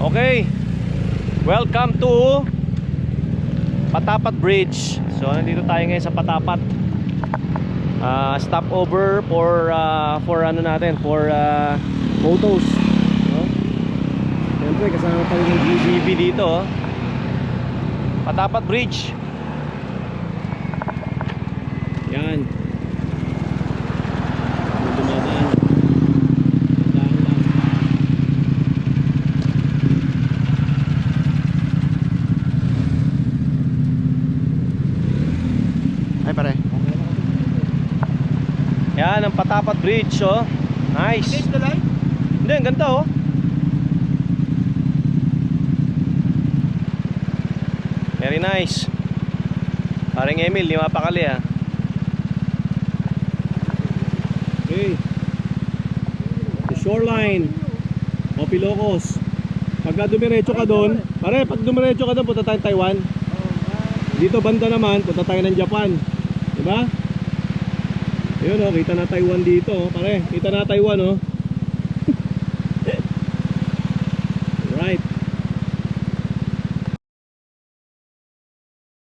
Okay, welcome to Patapat Bridge. So nandito tayo ngayon sa Patapat. Stopover for ano natin, for photos, no? Siyempre kasama pa rin yung GCB dito, oh. Patapat Bridge. Yan. Ay pare. Yan ang Patapat Bridge, oh. Nice. Hindi, ang ganda, oh. Very nice. Parang Emil, di mapakali, ah. Okay. The shoreline of Ilocos. Pagka dumiretso ka doon, pare, pag dumiretso ka doon, punta tayo Taiwan. Dito banda naman, punta tayo ng Japan. Diba? Ayun, oh, kita na Taiwan dito, oh. Pare, kita na Taiwan, oh.